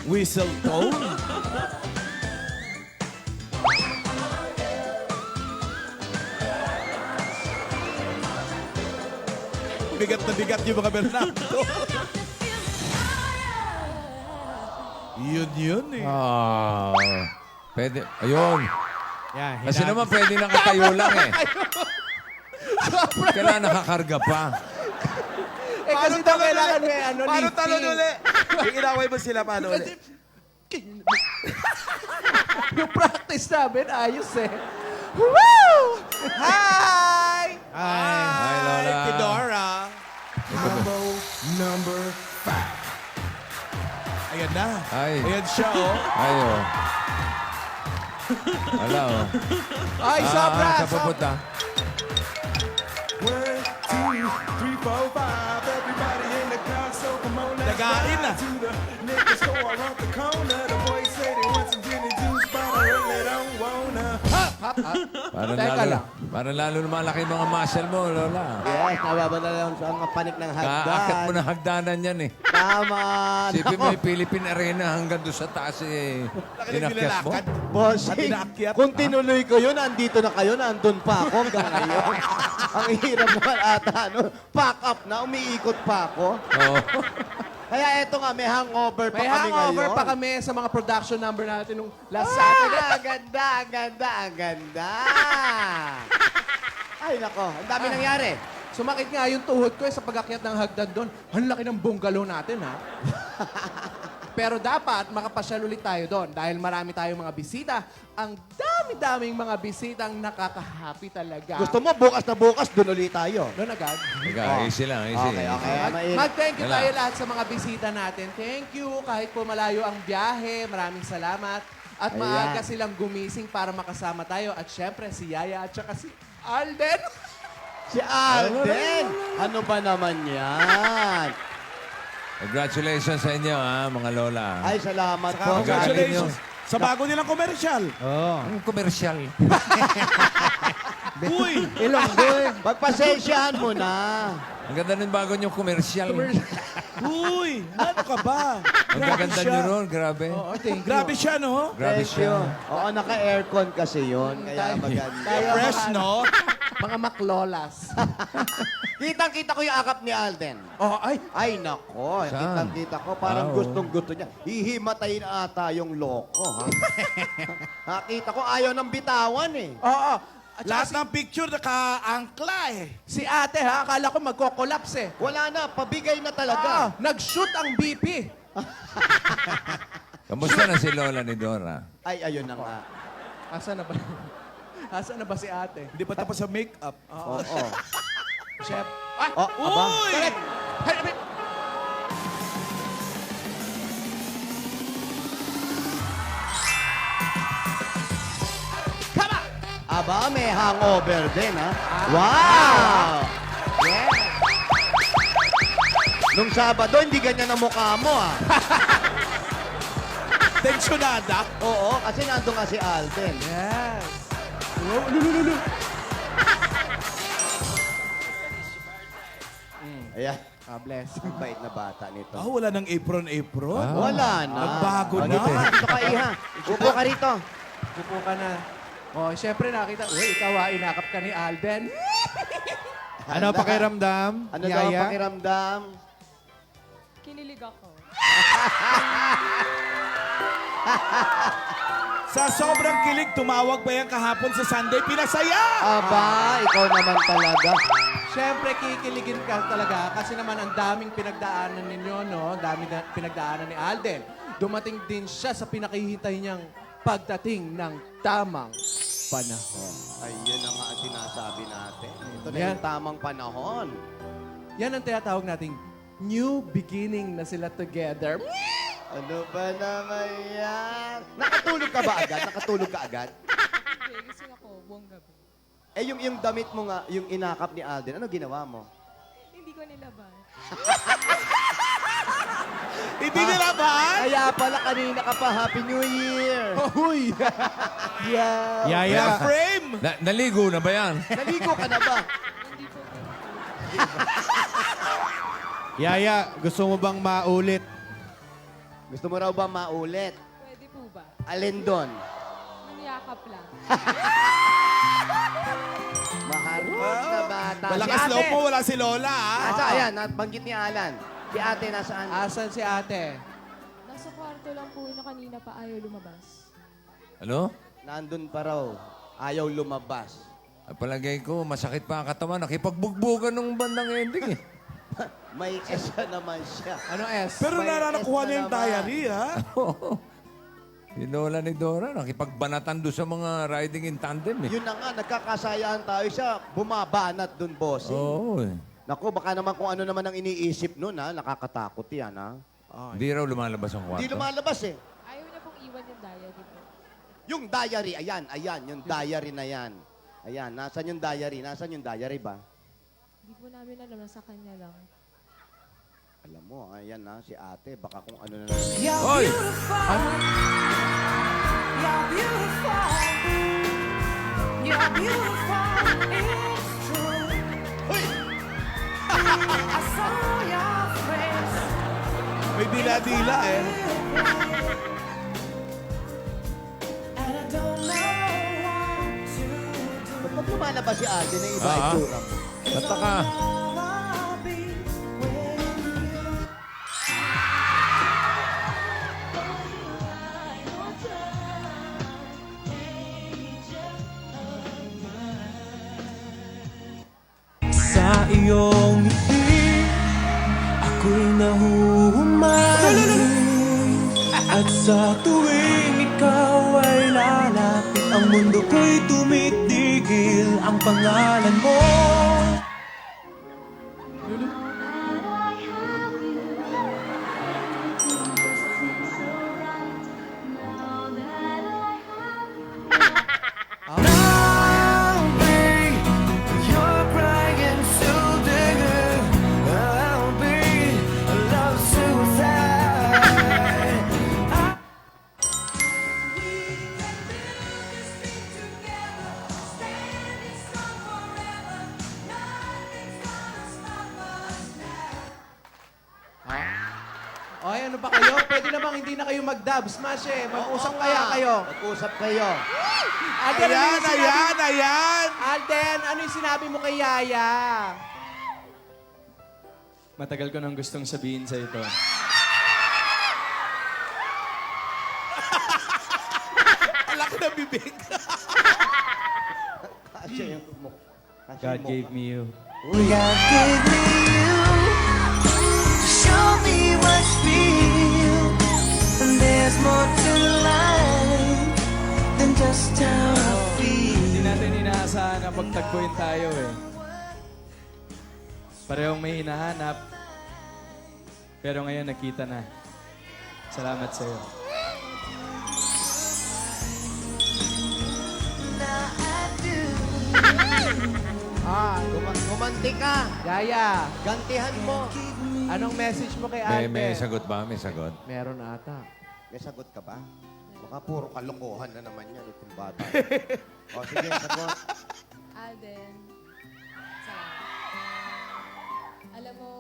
Whistle tone? Bigat na bigat yung mga Bernardo. Yun eh. Ah, pwede. Ayun. Yan, Kasi naman pwede nakatayo lang eh. Kailangan nakakarga pa. Eh kasi daw kailangan may ano, Paano lifting. talon uli? Yung inaway mo sila, paano uli? Yung practice namin, ayos eh. Woo! Hi! Hi, Lola. Kidora. Mambo number 5. Ayan na. Ay. Ayan siya, oh. Ayo. Wala oh. Ay, sobra! Sa pupunta. 1, 2, 3, 4, 5. Everybody in the car, so come on, let's Nagain na. ride to the liquor store around the corner. The boys say they want some gin and juice, but I really don't wanna. Parang lalo lumalaki yung mga muscle mo, Lola. Yes, nababala lang sa mga panik ng hagdan. Kaakit mo na hagdanan yan eh. Tama. Sipin mo yung Philippine Arena hanggang doon sa taas eh. Laki ng Inakyat mo. nilalakad. Bossing, At inaakyat. kung tinuloy ko yun, andito na kayo, nandun pa ako hanggang ngayon. Ang hirap naman ata, no? Pack up na, umiikot pa ako. Oo. Kaya eto nga, may hangover pa May kami hangover ngayon. pa kami sa mga production number natin nung last Saturday. Ang ganda, ang ganda, ang ganda. Ay, nako, ang dami nangyari. Sumakit nga yung tuhod ko sa pag-akyat ng hagdan doon. Ang laki ng bungalow natin, ha? Pero dapat makapasyal ulit tayo doon dahil marami tayong mga bisita. Ang dami-daming mga bisitang nakaka-happy talaga. Gusto mo, bukas na bukas, dun ulit tayo. Doon agad? Teka, easy lang, easy. Okay, okay. Mag-thank you Wala. tayo lahat sa mga bisita natin. Thank you. Kahit po malayo ang biyahe, maraming salamat. At Ayan. maaga silang gumising para makasama tayo. At syempre, si Yaya at saka si Alden. Si Alden! Ano ba naman yan? Congratulations sa inyo, ha, mga Lola. Ay, salamat Saka po. congratulations sa bago nilang komersyal. Ang komersyal. Uy! Ilonggoy. Pagpasensyahan mo na. Ang ganda ng bago niyong komersyal. Uy! Ano ka ba? Ang gaganda niyo ron, grabe. Oo, thank you. Grabe siya, no? Grabe Thank you. siya. Oo, naka-aircon kasi yun. Kaya maganda. Fresh, no? Mga maklolas. Kitang-kita ko yung akap ni Alden. Oh, ay. Ay, nako. Saan? Kitang-kita ko. Parang Ah, oo. gustong-gusto niya. Hihimatay na ata yung loko, ha? Nakita ko ayaw ng bitawan, eh. Oo. At saka Lahat ng picture naka-angkla eh. si ate, ha? Akala ko magko-collapse, eh. Wala na. Pabigay na talaga. Nag-shoot ang BP. Kamusta na si Lola ni Dora? Ay, ayun na nga. Asa na ba? Asa na ba si ate? Hindi pa tapos sa makeup. Oo. Chef. Ay! Oh, aba. Uy! Correct. Hay, hay. Come on! Aba, may hangover din, ha? Wow! Yeah. Nung Sabado, hindi ganyan ang mukha mo, ha? Tensionada. Oo, kasi nandun nga si Alden. Yes. Ayan. God bless. Ang bait na bata nito. Ah, wala ng apron. Ah. Wala na. Nagbago na. Dito ka, dito ka, Iha. Upo ka rito. Upo ka na. Oh, syempre nakita, uy, ikaw ha, inakap ka ni Alden. Ano pakiramdam? Ano daw ang pakiramdam? Kinilig ako. Sa sobrang kilig, tumawag pa yan kahapon sa Sunday. Pinasaya! Aba, ikaw naman talaga. Syempre, kikiligin ka talaga kasi naman ang daming pinagdaanan ninyo, no? Dami na pinagdaanan ni Alden. Dumating din siya sa pinakihintay niyang pagdating ng tamang panahon. Ayun na nga ang sinasabi natin. Ito na Yan. yung tamang panahon. Yan ang tinatawag nating new beginning na sila together. Ano ba naman yan? Nakatulog ka ba agad? Nakatulog ka agad? Hindi, gising ako buong gabi. Eh, yung damit mo nga, yung inakap ni Alden, ano ginawa mo? Hindi ko nilaban. Hindi nila ba? Kaya pala kanina ka pa, Happy New Year! Uy! Yeah! Yaya. Frame! Naligo na ba yan? Naligo ka na ba? Hindi po. Yaya, gusto mo bang maulit Gusto mo raw ba maulit? Pwede po ba? Alin doon? Yung yakap lang. Maharot na bata. Malakas loob po, wala si Lola, ha? Asa, ayan, nabanggit ni Alan. Si ate nasaan? Asan si ate? Nasa kwarto lang po na kanina pa ayaw lumabas. Ano? Nandun pa raw. Ayaw lumabas. Ay, palagay ko, masakit pa ang katawan. Nakipagbugbugan ng bandang ending eh. May S naman siya. Ano S? Pero May nanakuha S niya yung na naman. diary, ha? Si Lola ni Dora, nakipagbanatan doon sa mga riding in tandem eh. Yun na nga, nagkakasayaan tayo siya. Bumabanat dun, boss. Oo eh. Naku, baka naman kung ano naman ang iniisip nun, ha? Nakakatakot yan, ha? Hindi raw lumalabas ang kwarto. Hindi lumalabas, eh. Ayaw niya pong iwan yung diary po. Yung diary, ayan, yung diary na yan. Ayan, nasan yung diary? Nasan yung diary ba? Hindi po namin alam, nasa kanya lang. Alam mo, ayan na, si ate, baka kung ano na lang. Hoy! You're beautiful. You're beautiful. It's true. I saw your face. May dila-dila, eh. And I don't know what to do. Ba't pag lumalabas si ate na iba Ah. itsura mo? Basta ka. I'll be with you. Sa iyong ngiti, ako'y nahuhumaling. At sa tuwing ikaw ay lalapit, ang mundo ko'y tumitigil. Ang pangalan mo Now, babe, you're crying so bigger. I'll be a love suicide. Oy, ano ba kayo? Pwede namang hindi na kayo mag-dub. Smash eh. Mag-usap Oo kaya nga. kayo. Mag-usap kayo. Alden, ano Ayan, yung sinabi- ayan, ayan! Alden, ano yung sinabi mo kay Yaya? Matagal ko nang gustong sabihin sa ito. Alak na bibig. Kasi yung mo. Kasi God mo. gave me you. God gave me you to show me what's real. And there's more to life than just how I feel. Hindi natin inaasahan na pagtagpuin tayo eh. Parehong may hinahanap. Pero ngayon nakita na. Salamat sa'yo. Gumanti ka. Yaya, Gantihan mo. anong message mo kay May, Alden? may sagot ba? May sagot? Meron ata. May sagot ka ba? Baka puro kalokohan na naman yan itong bata. O sige, sagot. Alden, salamat. Alam mo,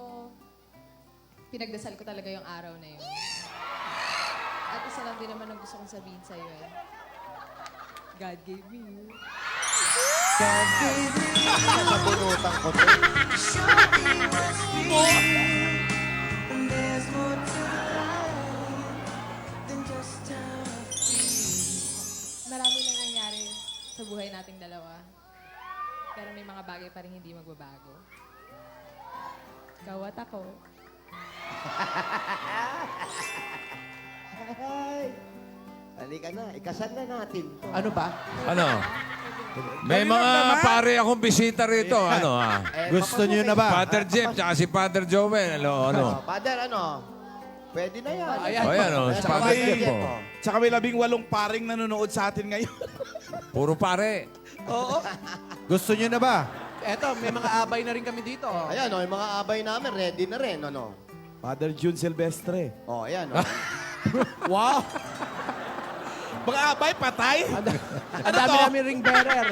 pinagdasal ko talaga yung araw na yun. At isa lang din naman ang gusto kong sabihin sa'yo eh. God gave me you. God gave me Sa bunutan ko to. show me what's real. And there's more to life than just how I feel. Marami nang nangyari sa buhay nating dalawa. Pero may mga bagay pa rin hindi magbabago. Ikaw at ako. Halika na, ikasal na natin to. Ano ba? Ano? May mga pare akong bisita rito. Ano ah? Gusto niyo na ba? Father Jeff, tsaka si Father Joel. Ano? Father, ano? Pwede na yan. Ayan. O yan, oh, si Father May- Jeff. Oh. Tsaka may 18 paring nanonood sa atin ngayon. Puro pare. Gusto niyo na ba? Eto, may mga abay na rin kami dito. Oh. Ayan, yung mga abay namin, ready na rin, ano? Father June Silvestre. Ayan, Wow! Mga abay, patay? Ang Ano dami to? namin ring bearer.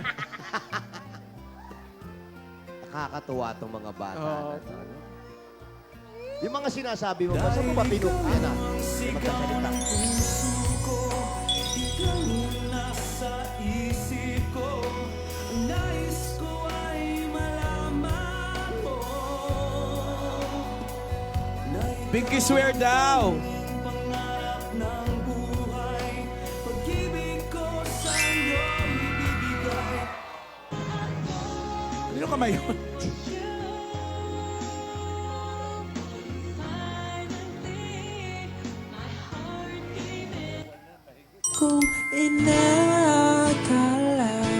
Nakakatuwa tong mga bata. Oo. na to, ano? Yung mga sinasabi mo, basta mo ba pinukyan na? Magkasalita. Nasa isip ko, ang nais ko ay malaman mo. Pinky swear daw. Pangarap ng buhay, pag-ibig ko sa'yo ibibigay. Ano kamay yun? Kung inakala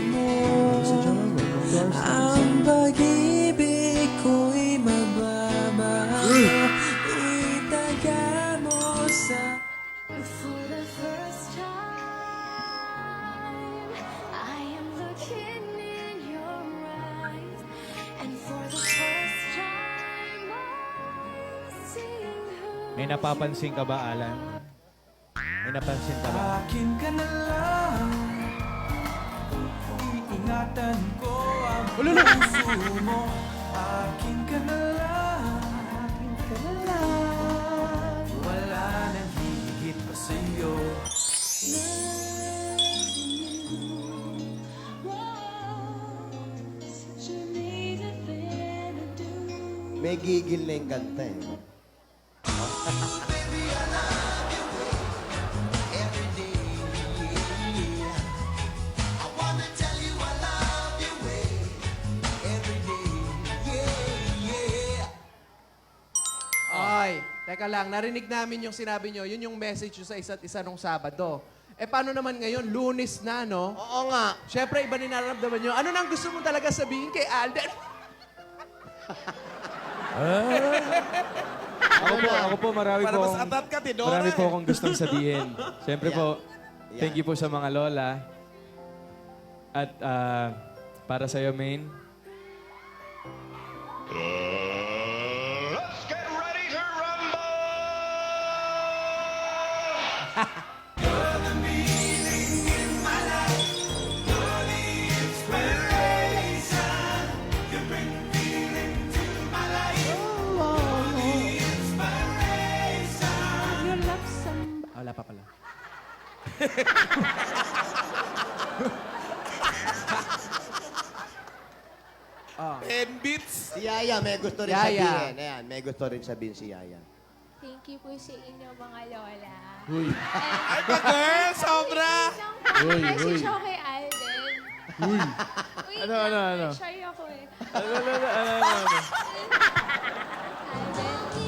mo ang pag-ibig ko'y mababago, itaga mo sa... For the first time, I am looking in your eyes, and for the first time, I'm seeing who. May napapansin ka ba, Alan? May napansin ka ba? Akin ka na lang, iingatan ko ang puso mo. Akin ka na lang, wala nang hihigit pa sa'yo. May gigil na yung kanta eh. Ay, teka lang, narinig namin yung sinabi nyo, yun yung message nyo sa isa't isa nung Sabado. Eh, paano naman ngayon? Lunes na, no? Oo nga. Siyempre, iba din nararamdaman nyo. Ano nang gusto mo talaga sabihin kay Alden? Ako po, marami Para po mas akong, atat ka, Tidora. marami po akong gustong sabihin. Siyempre po, Yeah. thank you po sa mga lola. At para sa'yo, Maine, wala pa pala. 10 beats. Si Yaya, may gusto rin Yaya. sabihin. Ayan, may gusto rin sabihin si Yaya. Thank you po sa inyo, mga lola. Ay, pa girl, sobra. Message ako kay Alden. Uy, Ano? shy ako eh. Ano? Alden,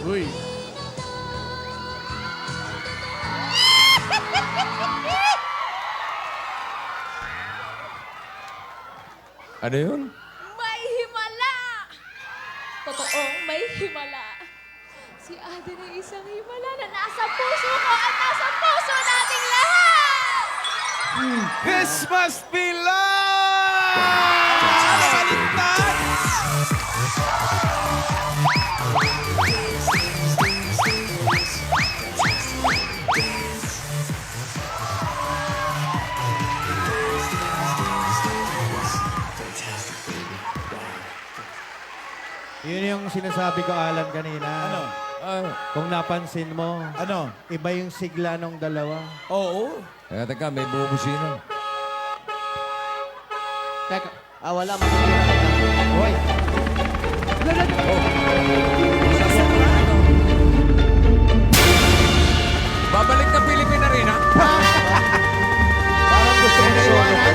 Uy. Ano yun? may himala! Totoong may himala. Si Alden ay isang himala na nasa puso ko at nasa puso nating lahat! This must be love! Baliktad! Yun yung sinasabi ko, Alan, kanina. Ano? Ay, Kung napansin mo, Ano? iba yung sigla ng dalawa. Oo. teka, may bubusina. Teka, Wala, makikira ka na. Hoy! Babalik na Pilipina rin, ha? Parang gusto mo solo ko.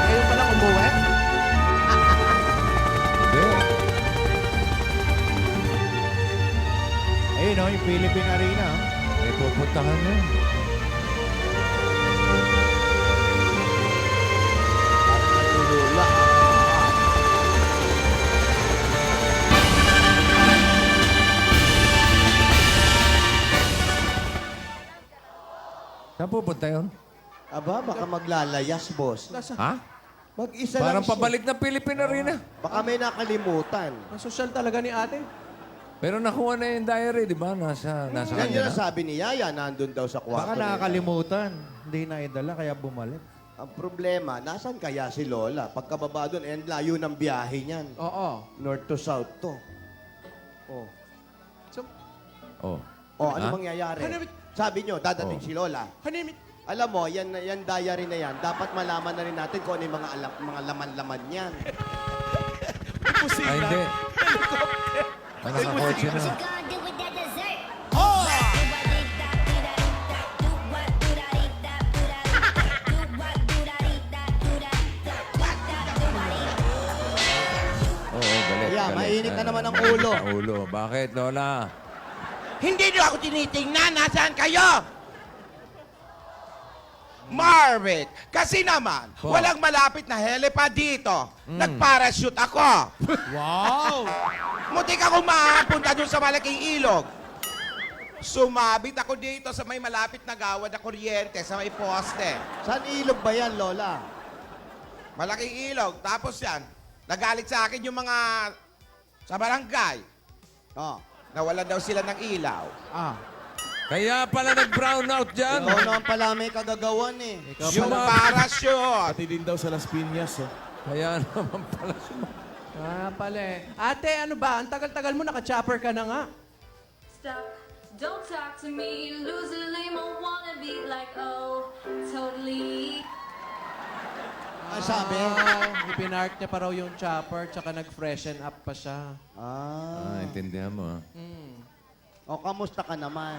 ngayon pa lang umuwi? Hindi. Ayun o, yung Philippine Arena. oh. May pupuntahan niya. Lula. Saan pupunta yun? Aba, baka maglalayas, boss. Ha? Mag-isa lang Parang siya. pabalik na Pilipina rin, ha? Baka may nakalimutan. Ang social talaga ni ate. Pero nakuha na yung diary, di ba? Nasa Yan kanya yun na. ang sabi ni Yaya, nandun daw sa kwarto. Baka nila. nakakalimutan. Hindi na idala, kaya bumalik. Ang problema, nasan kaya si Lola? Pagkababa doon, and layo ng biyahe niyan. Oo. North to south to. Oh. Oh. O, ano Ha? mangyayari? Hanapit- Sabi nyo, dadating Oh. si Lola. Hanimik. Alam mo, yan diary na yan, dapat malaman na rin natin kung ano yung mga laman-laman yan. Imposible. Ay, hindi. Ang nakakotse na. Oo, galit. Kaya, galit. mainit na naman ang ulo. Ang ulo. Bakit, Lola? Hindi niyo ako tinitingnan. Nasaan kayo? Marvick, kasi naman, Po. walang malapit na helipad dito. Nag-parachute ako. Wow! Mutik akong mapunta doon sa malaking ilog. Sumabit ako dito sa may malapit na gawad na kuryente, sa may poste. Saan ilog ba yan, Lola? Malaking ilog. Tapos yan, nagalit sa akin yung mga sa barangay. Oh. Nawalan daw sila ng ilaw. Kaya pala nag-brown out dyan. Ikaw naman pala may kagagawan eh. Yung parachute. Pati din daw sa Las Piñas. Oh. Kaya naman pala Pala eh. Ate, ano ba? Ang tagal-tagal mo, naka-chopper ka na nga. Stop, don't talk to me, lose a lame, I wanna be like, oh, totally. Ano sabi? Ipinark niya pa raw yung chopper, tsaka nag-freshen up pa siya. Ah, intindihan mo. Ha? O, kamusta ka naman?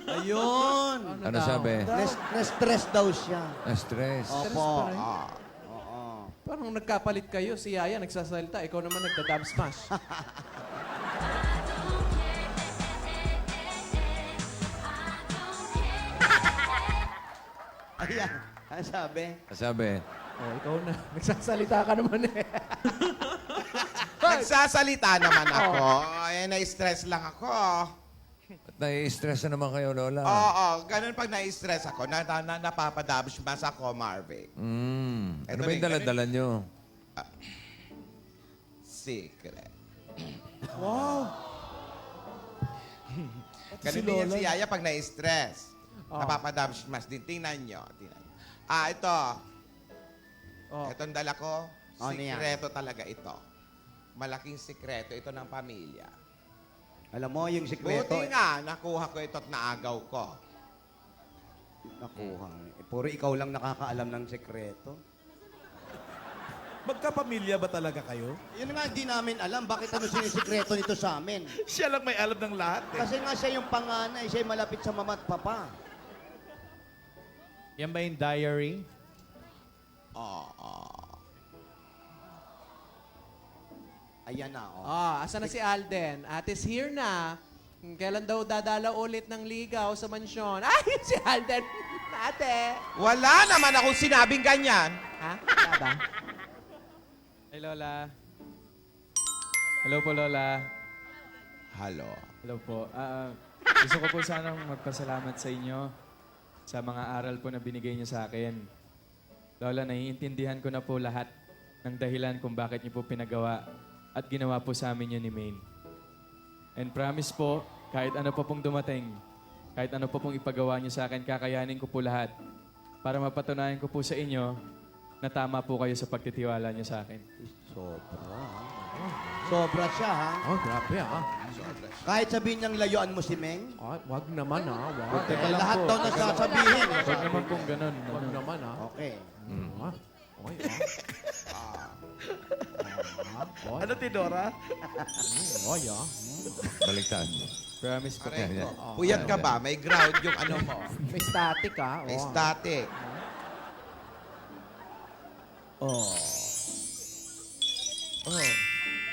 Ayun! Ano sabi? Na-stress daw siya. Na-stress. Opo. Parang nagkapalit kayo. Si Yaya nagsasalita, ikaw naman nagda-dab smash. Ayan. Ano sabi? Sabi, Oh, ikaw na. Nagsasalita ka naman eh. Nagsasalita naman ako. Eh, na-stress lang ako. at nai-stress na naman kayo, Lola. Oo, ganun pag na-stress ako, napapadabs mas ako, Marvick. Ano Ito ba yung rin, dala-dala nyo? Secret. Wow! Ganun din yan si Yaya pag na-stress. Napapadabs mas din. Tingnan nyo. Ito. Itong dala ko, Ano yan? sikreto talaga ito. Malaking sikreto ito ng pamilya. Alam mo, yung sikreto, Buti nga, nakuha ko ito at naagaw ko. nakuha. Puro ikaw lang nakakaalam ng sikreto. Magkapamilya ba talaga kayo? Yun nga, di namin alam. Bakit ano sinisikreto nito sa amin? Siya lang may alam ng lahat eh. Kasi nga siya yung panganay. Siya yung malapit sa mama at papa. Yan ba yung diary? Ayan na, oh. Asa na si Alden? Ate's here na. Kailan daw dadala ulit ng ligaw sa mansyon? Ay, si Alden! Ate! Wala naman akong sinabing ganyan. Ha? Wala ba? Hey, Lola. Hello po, Lola. Halo. Hello po. Gusto ko po sanang magpasalamat sa inyo sa mga aral po na binigay niyo sa akin. Lola, naiintindihan ko na po lahat ng dahilan kung bakit niyo po pinagawa at ginawa po sa amin yun ni Maine. And promise po, kahit ano pa pong dumating, kahit ano pa pong ipagawa niyo sa akin, kakayanin ko po lahat para mapatunayan ko po sa inyo na tama po kayo sa pagtitiwala niyo sa akin. Sobra. Sobra siya, ha? Oh, grabe ah. Kahit sabihin niyang layuan mo si Meng, Wag naman ah. Wag. Teka lang lahat po. daw nasasabihin. Huwag naman pong ganun. Wag naman ah. Okay. Okay Ano, Tidora? Oh, yeah. Baliktad mo. Promise po. Pare, Yan. puyat ka ba? May ground yung ano mo. May static ah. May Oh. static.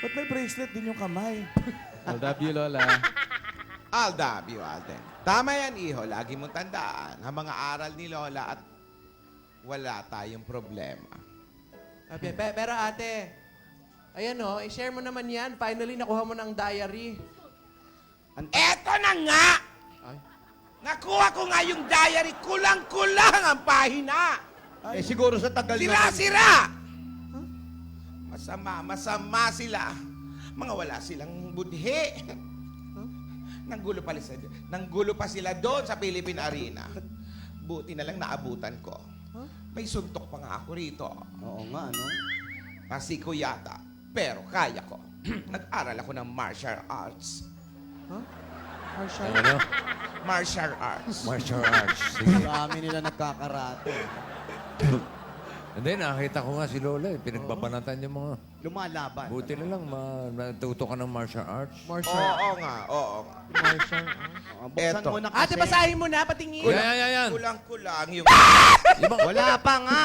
Ba't may bracelet din yung kamay? I love you, Lola. I'll love you, Alden. Tama yan, iho. Lagi mong tandaan ang mga aral ni Lola at wala tayong problema. Pero ate, ayan o, i-share mo naman yan. Finally, nakuha mo ng diary. Eto na nga! Ay. Nakuha ko nga yung diary. Kulang-kulang ang pahina. Eh, siguro sa tagal na... Sira-sira! Masama sila. Mga wala silang budhi. Nanggulo pa sila doon sa Philippine Arena. Buti na lang naabutan ko. May suntok pa nga ako rito. Oo nga, ano? Pasi ko yata. Pero kaya ko. Nag-aral ako ng martial arts. Ano? Martial arts. Martial arts. Sige. Marami nila nagkakarate. Hindi, nakita ko nga si Lola. Pinagbabanatan yung mga... Lumalaban. Buti na lang, natuto ka ng martial arts. Oo nga, oo nga. Buksan Eto. mo na Ate, kasi. basahin mo na, patingin. Yan. Kulang-kulang yung Wala pa nga.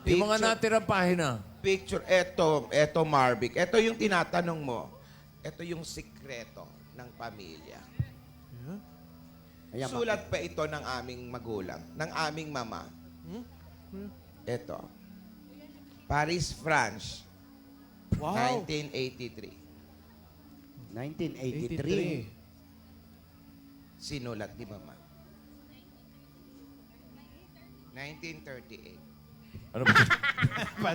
Yung mga natirang pahina. picture. Eto Marvic. Eto yung tinatanong mo. Eto yung sikreto ng pamilya. Ayan, Sulat pa ito ng aming magulang, ng aming mama. Eto. Paris, France. Wow. 1983. 1983. Sinulat ni mama. 1938. Ano ba?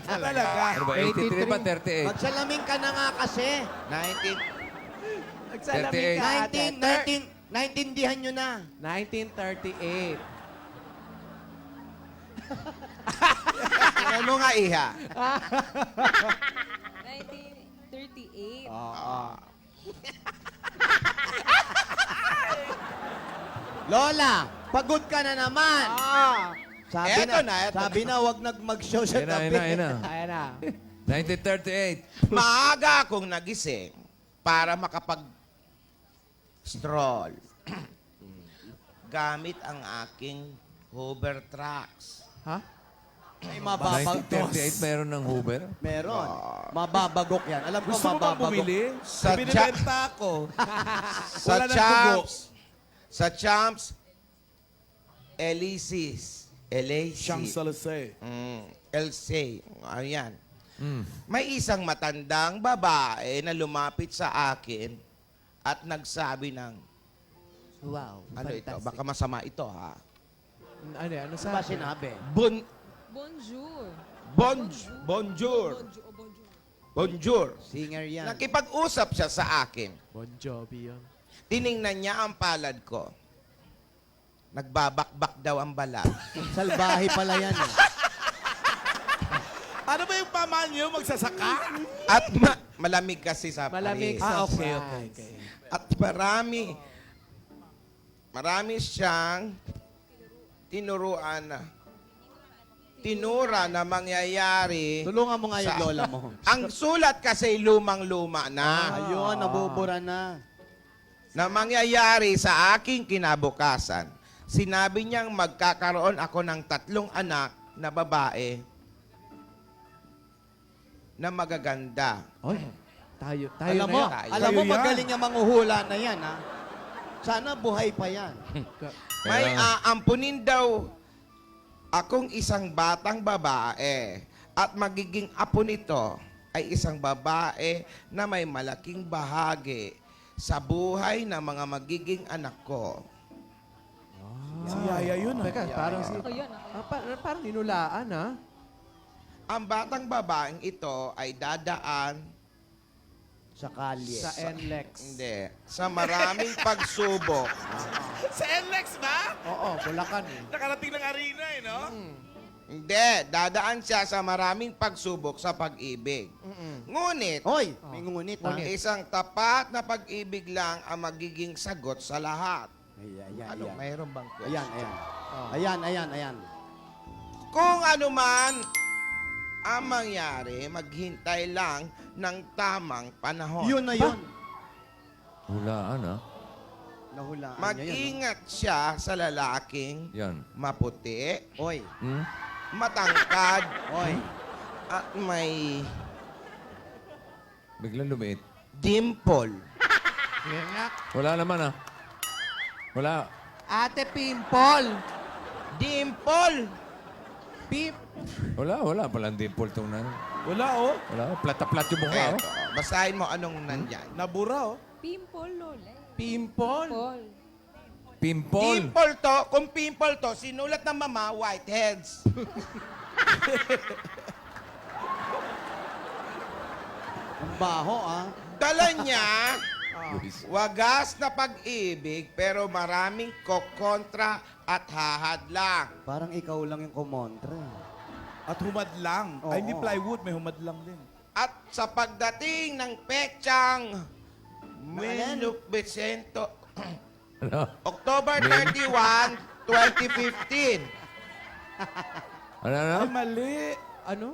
Talaga. Ano ba? 83 ba? 38? Magsalamin ka na nga kasi. Nagsalamin ka, ate. naintindihan nyo na. 1938. Ano nga, iha? 1938. Lola, pagod ka na naman. Sabi Eto na, eto sabi na, wag mag-show sa tabi. Ayan na. Ayan na. 1938. Maaga akong nagising para makapag-stroll. Gamit ang aking Hoover trucks. Ha? May mababagok. 1938 mayroon ng Hoover? Meron. Mababagok yan. Alam ko Gusto mo bang mababagok. bumili? Sa Binibenta ako. Sa Wala ng Champs. Sa Champs. Elysis. Champs-Élysées. Elsie. Ayan. Mm. May isang matandang babae na lumapit sa akin at nagsabi ng, Wow. ano ito? Baka masama ito, ha? Ano yan? Ano Ano ba sa sinabi? Bonjour. Bonjour. Bonjour. Singer yan. Nakipag-usap siya sa akin. Bon Jovi yun. Tiningnan niya ang palad ko. Nagbabakbak daw ang balat. Salbahe pala yan. Eh. Ano ba yung paman niyo? Magsasaka? At malamig kasi sa Malamig Paris. sa okay, France. okay. At marami siyang tinura na mangyayari. Tulungan mo nga yung Sa- lola mo. Ang sulat kasi lumang-luma na. Ayun, nabubura na. Na mangyayari sa aking kinabukasan. Sinabi niyang magkakaroon ako ng 3 anak na babae na magaganda. Oy, tayo Alam na mo, yan. alam mo Kayo yan. magaling ang manghuhula na yan, ha? Sana buhay pa yan. May aampunin daw akong isang batang babae at magiging apo nito ay isang babae na may malaking bahagi sa buhay ng mga magiging anak ko. Si Yaya yun. Teka, parang si... Ako yun. parang ninulaan, ha? Ang batang babaeng ito ay dadaan Sa kalye. Sa NLEX. hindi, sa maraming pagsubok. Sa NLEX ba? Oo, Bulacan eh. Nakarating ng arena eh, no? Hindi, dadaan siya sa maraming pagsubok sa pag-ibig. Ngunit, Hoy, may ngunit, ha? isang tapat na pag-ibig lang ang magiging sagot sa lahat. Ayan, Ano, ayan. mayroon bang question? Ayan. Kung ano man ang mangyari, maghintay lang ng tamang panahon. Yun na yun. Hulaan, ha? Nahulaan niya yun. Mag-ingat siya sa lalaking Yan. maputi, Oy, Hmm? matangkad, oy. at may Biglang lumiit. dimple. Yan nga. Wala naman, ha? Wala. Ate Pimple! Dimple! Wala palang dimple itong na. Wala, oh. Wala. Plata-plat yung mukha, oh. Eto, basahin mo anong nandyan. Nabura, oh. Pimple, Lola. Pimple? Paul. Pimple. Dimple to, kung pimple to, sinulat ng mama, whiteheads. Ang baho, ah. Dala niya, wagas na pag-ibig, pero maraming kokontra at hahadlang. Parang ikaw lang yung kumontra. At humadlang. Oo. Ay, hindi plywood, may humadlang din. At sa pagdating ng petsang Ayan. Vicento, Ano? October 31, 2015. Ano? Ay, mali. Ano?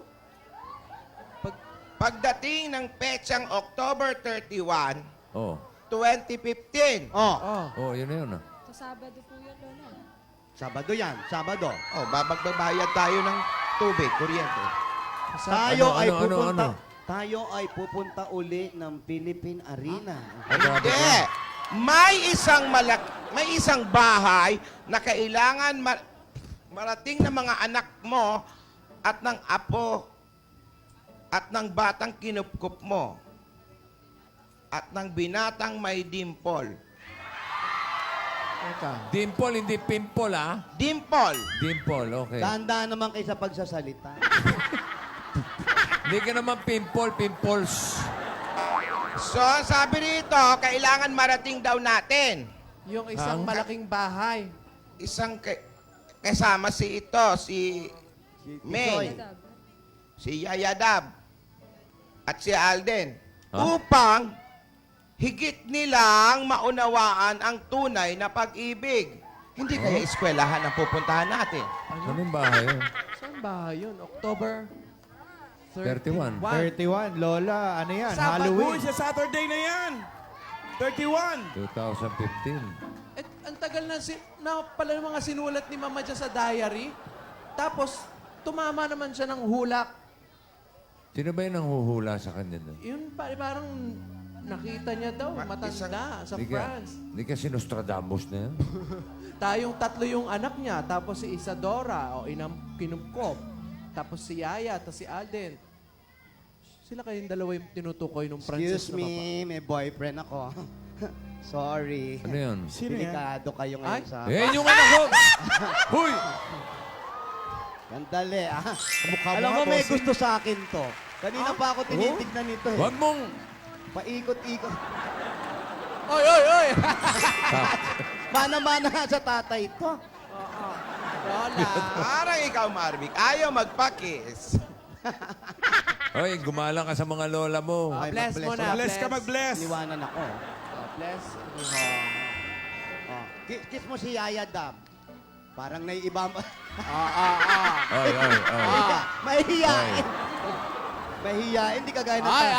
Pagdating ng petsang October 31, Oh. 2015. Oh, Oh, yun na yun. ah. Sa Sabado po yun, Lola. Sabado yan. Sabado. Oh, babagbabayad tayo ng tubig, kuryente. Tayo ay ano, pupunta. ano? Tayo ay pupunta uli ng Philippine Arena. Hindi. May isang bahay na kailangan marating ng mga anak mo at ng apo at ng batang kinupkup mo at ng binatang may dimple. Dimple, hindi pimple, ah. Dimple. Dimple, okay. Dahan-dahan naman kayo sa pagsasalita. Hindi ka naman pimple, pimples. So, sabi rito, kailangan marating daw natin. Yung isang malaking bahay. Isang kasama si May, Dab. si Yayadab, at si Alden. Huh? Upang higit nilang maunawaan ang tunay na pag-ibig. Hindi kaya eskwelahan ang pupuntahan natin. Anong bahay yun? Saan bahay yun? October 31. 31, Lola, ano yan? Sabado. Halloween. Uy, sa Saturday na yan. 31. 2015. Eh, ang tagal na pala ng mga sinulat ni Mama dyan sa diary. Tapos, tumama naman siya ng hulak. Sino ba yung nanghuhula sa kanya doon? Yun, parang nakita niya daw, matanda, sa France. Hindi ka Nostradamus na yan? Tayong tatlo yung anak niya, tapos si Isadora, o kinupkop. Tapos si Yaya, tapos si Alden. Sila kayong dalawa yung tinutukoy ng princess Excuse me, may boyfriend ako. Sorry. Ano yun? Sino yan? Delikado kayo Ay. ngayon sa... Eh, yung anak ko! Huy! Sandali, ah. Mukha mo Alam nga, mo, may bossing. gusto sa akin to. Kanina pa ako tinitignan nito eh. Huwag mong... Paikot-ikot. Oy, oy, oy! Mana-mana nga sa tatay to. Lola. Parang ikaw, Marvic, ayaw magpakis. Hoy, gumalang ka sa mga lola mo. Ay, Bless mo na, Bless ka, mag-bless. Iniwanan ako. Bless. Oh. Kiss mo si Yaya Dab. Parang naiiba mo. Oy, oy, oy. Mahihiyain. Mahihiyain, hindi kagaya ng Ay, tayo.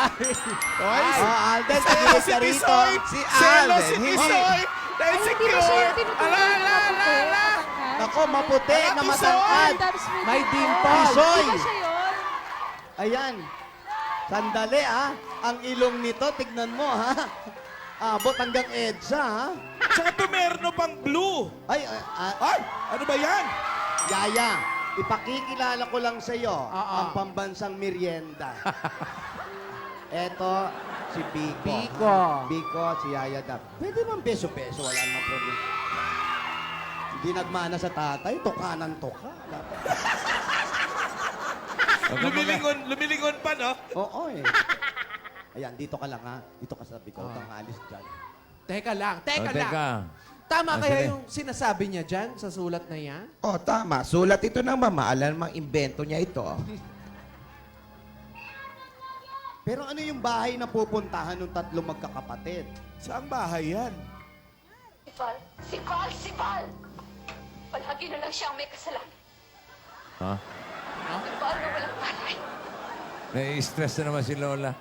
ay. Alden, Selo tagilid si ka rito. Tisoy! Si Selo Alden, si hindi. Tisoy! Dahil Ay, hindi mo siya secure! yung tinutuloy na maputi. Ako, maputi na Tisoy! matangkad. Tapos May dimple. Tisoy! Di ba siya yun? Ayan. Sandali, ah. Ang ilong nito, tignan mo, ha? Abot hanggang EDSA, ha? Tsaka tumerno pang blue. Ay, Ay, ano ba yan? Yaya, ipakikilala ko lang sa iyo Oo. ang pambansang merienda. Eto, si Biko. Biko. Biko, si Yaya Dab. Pwede bang beso-beso? Wala namang problema. Hindi nagmana sa tatay, tukanan toka. Dapat. Lumilingon pa, no? Oo, eh. Ayan, dito ka lang, ha? Dito ka sa Biko. Huwag kang alis dyan. Teka lang, Oh, teka lang. teka. Tama Ah, kaya sige. yung sinasabi niya dyan sa sulat na yan? Oh, tama. Sulat ito ng mama. Alam mang invento niya ito. Pero ano yung bahay na pupuntahan ng tatlong magkakapatid? Saan bahay yan? Si Val! Palagi na lang siyang may kasalanan. Ha? Si Val na walang palay. Nai-stress na naman si Lola.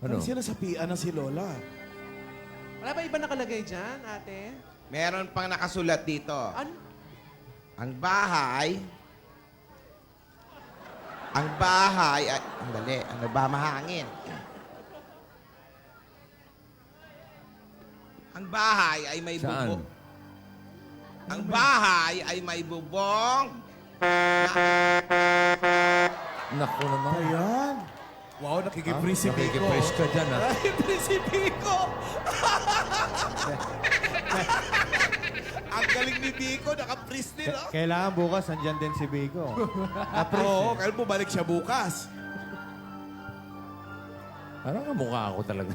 Ano? Ano sila sa pian na si Lola? Wala ba iba nakalagay dyan, ate? Meron pang nakasulat dito. Ano? Ang bahay ay... Andali, ano ba mahangin? Ang bahay ay may Saan? bubong. Ang bahay ay may bubong. Naku naman. Ayan. Wow, nakikipri si Biko. Nakikipres ka dyan, ha? Nakikipri si Biko. Ang galing ni Biko, nakapris din, oh. Kailangan bukas, andyan din si Biko. Oo, kaya bumalik siya bukas. Parang kamukha ako talaga.